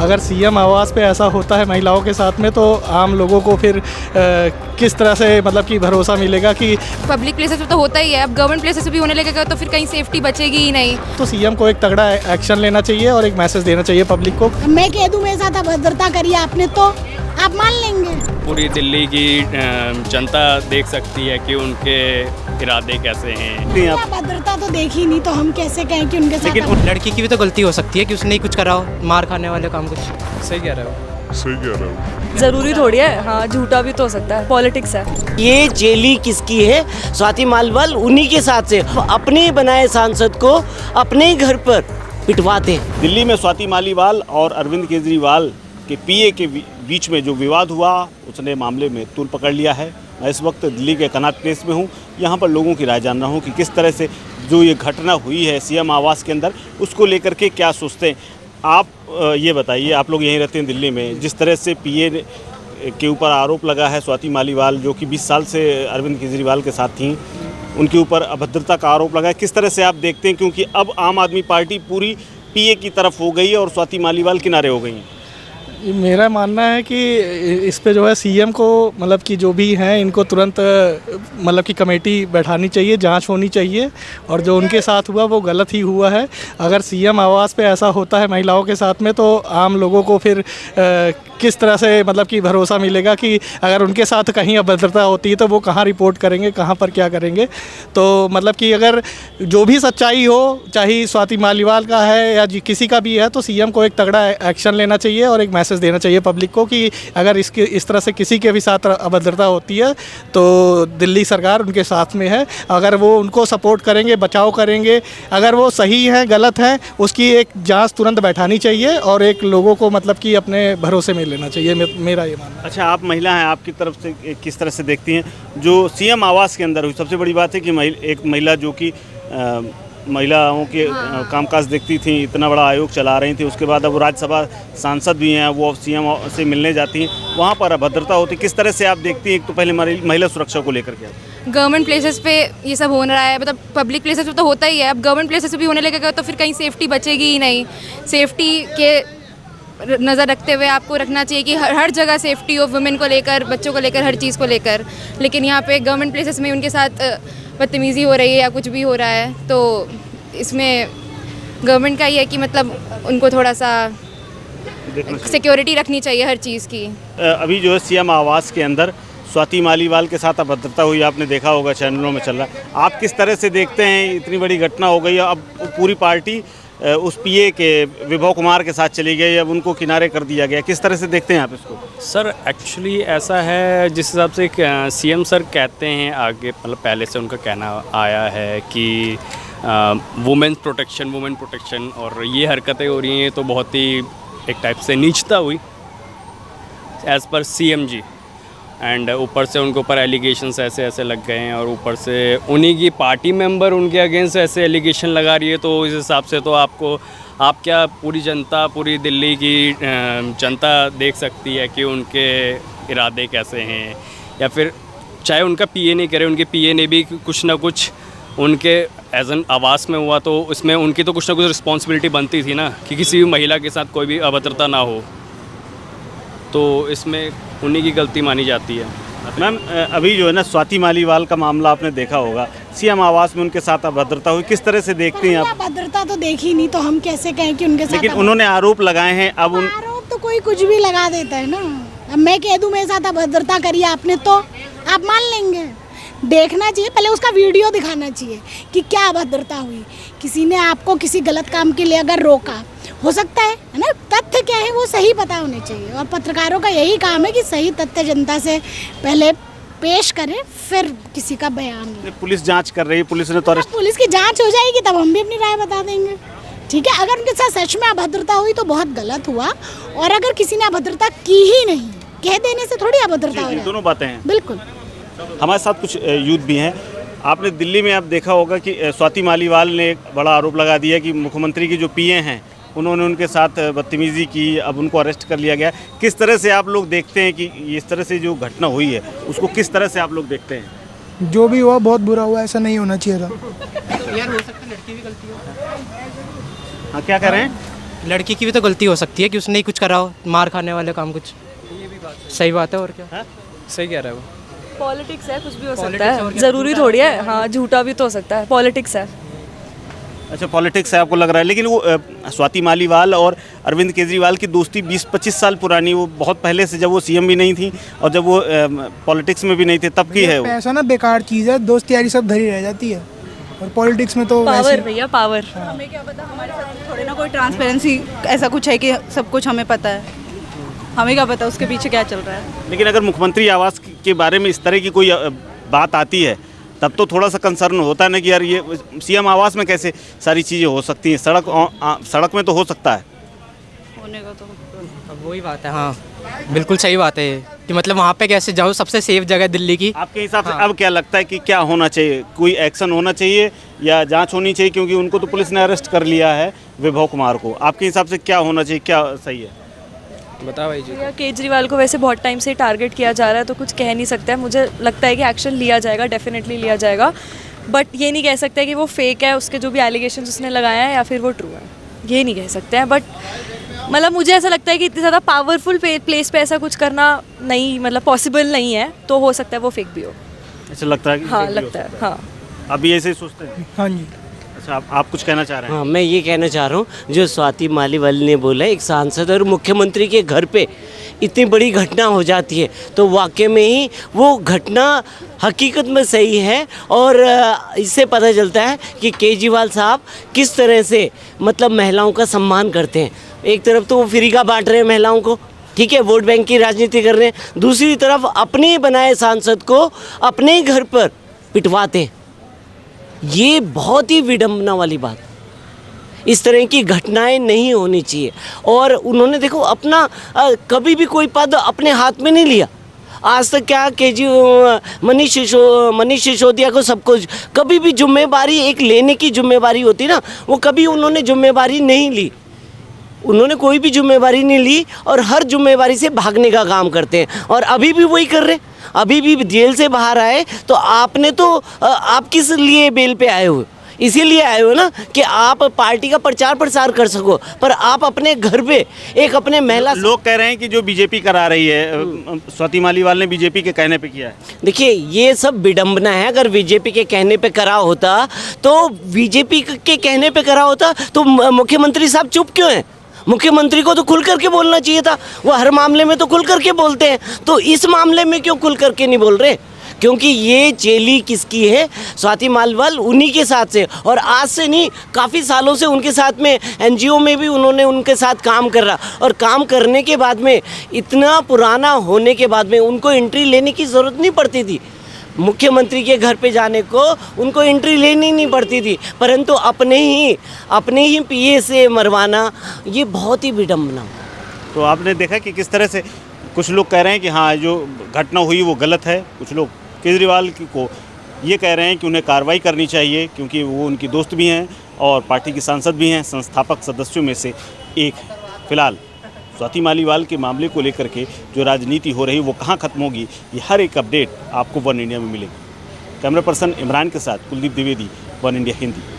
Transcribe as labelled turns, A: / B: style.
A: अगर सीएम आवास पे ऐसा होता है महिलाओं के साथ में, तो आम लोगों को फिर किस तरह से मतलब कि भरोसा मिलेगा कि
B: पब्लिक प्लेसेस पे तो होता ही है, अब गवर्नमेंट प्लेसेस पे भी होने लगेगा तो फिर कहीं सेफ्टी बचेगी ही नहीं।
A: तो सीएम को एक तगड़ा एक्शन लेना चाहिए और एक मैसेज देना चाहिए पब्लिक को।
C: मैं कह दूं मेरे साथ अभद्रता करी आपने तो आप मान लेंगे।
D: पूरी दिल्ली की जनता देख सकती है कि उनके इरादे कैसे हैं।
C: अभद्रता तो देखी नहीं तो हम कैसे कहें कि उनके साथ।
E: लेकिन लड़की की भी तो गलती हो सकती है कि उसने ही कुछ करा हो, मार खाने वाले काम कुछ। सही कह रहे हो।
F: जरूरी थोड़ी है, हाँ झूठा भी तो हो सकता है, पॉलिटिक्स है।
G: ये जेली किसकी है? स्वाति मालीवाल उन्हीं के साथ से अपने बनाए सांसद को अपने ही घर पर पिटवाते हैं।
H: दिल्ली में स्वाति मालीवाल और अरविंद केजरीवाल के पीए के बीच में जो विवाद हुआ, उसने मामले में तूल पकड़ लिया है। मैं इस वक्त दिल्ली के कनॉट प्लेस में हूँ। यहाँ पर लोगों की राय जान रहा हूँ कि किस तरह से जो ये घटना हुई है सीएम आवास के अंदर, उसको लेकर के क्या सोचते हैं। आप ये बताइए, आप लोग यहीं रहते हैं दिल्ली में, जिस तरह से पीए के ऊपर आरोप लगा है स्वाति मालीवाल जो कि 20 साल से अरविंद केजरीवाल के साथ थीं, उनके ऊपर अभद्रता का आरोप लगा है, किस तरह से आप देखते हैं? क्योंकि अब आम आदमी पार्टी पूरी पीए की तरफ हो गई है और स्वाति मालीवाल किनारे हो गई हैं।
A: मेरा मानना है कि इस पे जो है सीएम को मतलब कि जो भी हैं इनको तुरंत मतलब कि कमेटी बैठानी चाहिए, जांच होनी चाहिए, और जो उनके साथ हुआ वो गलत ही हुआ है। अगर सीएम आवास पे ऐसा होता है महिलाओं के साथ में, तो आम लोगों को फिर किस तरह से मतलब कि भरोसा मिलेगा कि अगर उनके साथ कहीं अभद्रता होती है तो वो कहाँ रिपोर्ट करेंगे, कहाँ पर क्या करेंगे। तो मतलब कि अगर जो भी सच्चाई हो, चाहे स्वाति मालीवाल का है या किसी का भी है, तो सीएम को एक तगड़ा एक्शन लेना चाहिए और एक मैसेज देना चाहिए पब्लिक को कि अगर इस तरह से किसी के भी साथ अभद्रता होती है तो दिल्ली सरकार उनके साथ में है। अगर वो उनको सपोर्ट करेंगे, बचाव करेंगे, अगर वो सही हैं गलत हैं, उसकी एक जांच तुरंत बैठानी चाहिए और एक लोगों को मतलब कि अपने भरोसे में लेना चाहिए। मेरा ये मानना है।
H: अच्छा, आप महिला हैं, आपकी तरफ से किस तरह से देखती हैं जो सीएम आवास के अंदर हुई? सबसे बड़ी बात है कि एक महिला जो कि महिलाओं के कामकाज देखती थी, इतना बड़ा आयोग चला रही थी, उसके बाद अब राज्यसभा सांसद भी हैं, वो सीएम से मिलने जाती हैं, वहाँ पर अभद्रता होती, किस तरह से आप देखती हैं? एक तो पहले महिला सुरक्षा को लेकर के
B: गवर्नमेंट प्लेसेस पे ये सब हो रहा है, मतलब पब्लिक प्लेसेस पे तो होता ही है, अब गवर्नमेंट प्लेसेस पे भी होने लगेगा तो फिर कहीं सेफ्टी बचेगी ही नहीं। सेफ्टी के नज़र रखते हुए आपको रखना चाहिए कि हर जगह सेफ्टी हो, वुमेन को लेकर, बच्चों को लेकर, हर चीज़ को लेकर। लेकिन यहाँ पे गवर्नमेंट प्लेसेस में उनके साथ बदतमीज़ी हो रही है या कुछ भी हो रहा है, तो इसमें गवर्नमेंट का ये है कि मतलब उनको थोड़ा सा सिक्योरिटी रखनी चाहिए हर चीज़ की।
H: अभी जो है सीएम आवास के अंदर स्वाति मालीवाल के साथ अभद्रता हुई, आपने देखा होगा, चैनलों में चल रहा है। आप किस तरह से देखते हैं? इतनी बड़ी घटना हो गई, अब पूरी पार्टी उस पीए के विभव कुमार के साथ चली गई, अब उनको किनारे कर दिया गया, किस तरह से देखते हैं आप इसको?
D: सर एक्चुअली ऐसा है, जिस हिसाब से सीएम सर कहते हैं आगे, मतलब पहले से उनका कहना आया है कि वुमेन प्रोटेक्शन, और ये हरकतें हो रही हैं तो बहुत ही एक टाइप से नीचता हुई as per CM ji. And ऊपर से उनके ऊपर एलिगेशंस ऐसे लग गए हैं, और ऊपर से उन्हीं की पार्टी मेंबर उनके अगेंस्ट ऐसे एलिगेशन लगा रही है, तो इस हिसाब से तो आप क्या पूरी जनता, पूरी दिल्ली की जनता देख सकती है कि उनके इरादे कैसे हैं। या फिर चाहे उनका पीए नहीं करे, उनके पीए ने भी कुछ ना कुछ उनके एज एन आवास में हुआ, तो उसमें उनकी तो कुछ ना कुछ रिस्पॉन्सिबिलिटी बनती थी ना कि किसी भी महिला के साथ कोई भी अभद्रता ना हो, तो इसमें उन्हीं की गलती मानी जाती है।
H: मैम, अभी जो है ना स्वाति मालीवाल का मामला आपने देखा होगा, सीएम आवास में उनके साथ अभद्रता हुई, किस तरह से देखते हैं आप?
C: अभद्रता तो देखी नहीं तो हम कैसे कहें कि उनके साथ।
H: लेकिन उन्होंने आरोप लगाए हैं, अब
C: आरोप तो कोई कुछ भी लगा देता है ना। अब मैं कह दूं मेरे साथ अभद्रता करी आपने तो आप मान लेंगे। देखना चाहिए, पहले उसका वीडियो दिखाना चाहिए कि क्या अभद्रता हुई। किसी ने आपको किसी गलत काम के लिए अगर रोका, हो सकता है ना, तथ्य क्या है वो सही पता होने चाहिए, और पत्रकारों का यही काम है कि सही तथ्य जनता से पहले पेश करें, फिर किसी का बयान।
H: पुलिस जांच कर रही है, पुलिस ने तो
C: पुलिस की जांच हो जाएगी तब हम भी अपनी राय बता देंगे, ठीक है। अगर उनके साथ सच में अभद्रता हुई तो बहुत गलत हुआ, और अगर किसी ने अभद्रता की ही नहीं, कह देने से थोड़ी अभद्रता हो जाए।
H: दोनों बातें हैं,
C: बिल्कुल।
H: हमारे साथ कुछ यूथ भी हैं। आपने दिल्ली में आप देखा होगा कि स्वाति मालीवाल ने एक बड़ा आरोप लगा दिया कि मुख्यमंत्री की जो पीए हैं उन्होंने उनके साथ बदतमीज़ी की, अब उनको अरेस्ट कर लिया गया। किस तरह से आप लोग देखते हैं कि इस तरह से जो घटना हुई है उसको किस तरह से आप लोग देखते हैं?
E: जो भी हुआ बहुत बुरा हुआ, ऐसा नहीं होना चाहिए था।
H: हाँ, क्या कह रहे हैं?
E: लड़की की भी तो गलती हो सकती है कि उसने ही कुछ करा हो, मार खाने वाले काम कुछ। ये भी बात सही बात है। और क्या
D: सही कह रहा है वो।
F: पॉलिटिक्स है, कुछ भी हो सकता है, ज़रूरी थोड़ी है। हाँ, झूठा भी तो हो सकता है, पॉलिटिक्स है।
H: अच्छा, पॉलिटिक्स है आपको लग रहा है, लेकिन वो स्वाति मालीवाल और अरविंद केजरीवाल की दोस्ती 20-25 साल पुरानी, वो बहुत पहले से, जब वो सीएम भी नहीं थी और जब वो पॉलिटिक्स में भी नहीं थे तब की है वो।
I: पैसा ना बेकार चीज़ है, दोस्त यारी सब धरी रह जाती है, और पॉलिटिक्स में तो
F: पावर भैया, पावर।
J: हमें क्या पता, हमारे साथ थोड़े ना कोई ट्रांसपेरेंसी ऐसा कुछ है कि सब कुछ हमें पता है। हमें क्या पता उसके पीछे क्या चल रहा है।
H: लेकिन अगर मुख्यमंत्री आवास के बारे में इस तरह की कोई बात आती है तब तो थोड़ा सा कंसर्न होता है ना कि यार ये सीएम आवास में कैसे सारी चीज़ें हो सकती हैं, सड़क में तो हो सकता है
J: होने का तो।
E: अब वही बात है। हाँ, बिल्कुल सही बात है कि मतलब वहाँ पे कैसे जाओ, सबसे सेफ जगह दिल्ली की।
H: आपके हिसाब से अब क्या लगता है कि क्या होना चाहिए? कोई एक्शन होना चाहिए या जांच होनी चाहिए? क्योंकि उनको तो पुलिस ने अरेस्ट कर लिया है, वैभव कुमार को। आपके हिसाब से क्या होना चाहिए, क्या सही है?
D: बताओ भाई जी।
F: भैया, केजरीवाल को वैसे बहुत टाइम से टारगेट किया जा रहा है, तो कुछ कह नहीं सकता है। मुझे लगता है कि एक्शन लिया जाएगा, डेफिनेटली लिया जाएगा, बट ये नहीं कह सकते कि वो फेक है, उसके जो भी एलिगेशंस उसने लगाया है, या फिर वो ट्रू है, ये नहीं कह सकते हैं। बट मतलब मुझे ऐसा लगता है कि इतनी ज़्यादा पावरफुल प्लेस पे ऐसा कुछ करना नहीं, मतलब पॉसिबल नहीं है, तो हो सकता है वो फेक भी हो।
H: ऐसा लगता है कि
F: हाँ,
H: fake भी हो
F: लगता है।
H: सकता
F: हाँ,
H: आप भी ऐसे ही सोचते हैं?
I: हाँ जी।
H: अच्छा, आप कुछ कहना चाह रहे हैं?
G: हाँ, मैं ये कहना चाह रहा हूँ, जो स्वाति मालीवाल ने बोला, एक सांसद और मुख्यमंत्री के घर पे इतनी बड़ी घटना हो जाती है, तो वाकई में ही वो घटना हकीकत में सही है। और इससे पता चलता है कि केजरीवाल साहब किस तरह से मतलब महिलाओं का सम्मान करते हैं। एक तरफ तो वो फ्री का बांट रहे हैं महिलाओं को, ठीक है, वोट बैंक की राजनीति कर रहे हैं, दूसरी तरफ अपने बनाए सांसद को अपने ही घर पर पिटवाते हैं। ये बहुत ही विडंबना वाली बात, इस तरह की घटनाएं नहीं होनी चाहिए। और उन्होंने देखो अपना कभी भी कोई पद अपने हाथ में नहीं लिया आज तक। क्या मनीष सिसोदिया को सब कुछ, कभी भी जिम्मेवारी एक लेने की जिम्मेवारी होती ना, वो कभी उन्होंने जिम्मेवारी नहीं ली, उन्होंने कोई भी जिम्मेवारी नहीं ली और हर जिम्मेवारी से भागने का काम करते हैं। और अभी भी वही कर रहे हैं। अभी भी जेल से बाहर आए तो आपने तो आप किस लिए बेल पे आए हो? इसीलिए आए हो ना कि आप पार्टी का प्रचार प्रसार कर सको, पर आप अपने घर पे एक अपने महिला।
H: लोग कह रहे हैं कि जो बीजेपी करा रही है, स्वाति मालीवाल ने बीजेपी के कहने पे किया है।
G: देखिए, ये सब विडंबना है। अगर बीजेपी के कहने पे करा होता तो बीजेपी के कहने पे करा होता तो मुख्यमंत्री साहब चुप क्यों हैं? मुख्यमंत्री को तो खुल करके बोलना चाहिए था। वो हर मामले में तो खुल करके बोलते हैं, तो इस मामले में क्यों खुल करके नहीं बोल रहे? क्योंकि ये चेली किसकी है? स्वाति मालीवाल उन्हीं के साथ से, और आज से नहीं, काफ़ी सालों से उनके साथ में एनजीओ में भी उन्होंने उनके साथ काम कर रहा, और काम करने के बाद में इतना पुराना होने के बाद में उनको एंट्री लेने की ज़रूरत नहीं पड़ती थी। मुख्यमंत्री के घर पे जाने को उनको एंट्री लेनी नहीं पड़ती थी, परंतु अपने ही पीए से मरवाना, ये बहुत ही विडंबना।
H: तो आपने देखा कि किस तरह से कुछ लोग कह रहे हैं कि हाँ, जो घटना हुई वो गलत है। कुछ लोग केजरीवाल को ये कह रहे हैं कि उन्हें कार्रवाई करनी चाहिए, क्योंकि वो उनकी दोस्त भी हैं और पार्टी की सांसद भी हैं, संस्थापक सदस्यों में से एक है। फिलहाल स्वाति मालीवाल के मामले को लेकर के जो राजनीति हो रही वो कहाँ खत्म होगी, ये हर एक अपडेट आपको वन इंडिया में मिलेगी। कैमरा पर्सन इमरान के साथ कुलदीप द्विवेदी, वन इंडिया हिंदी।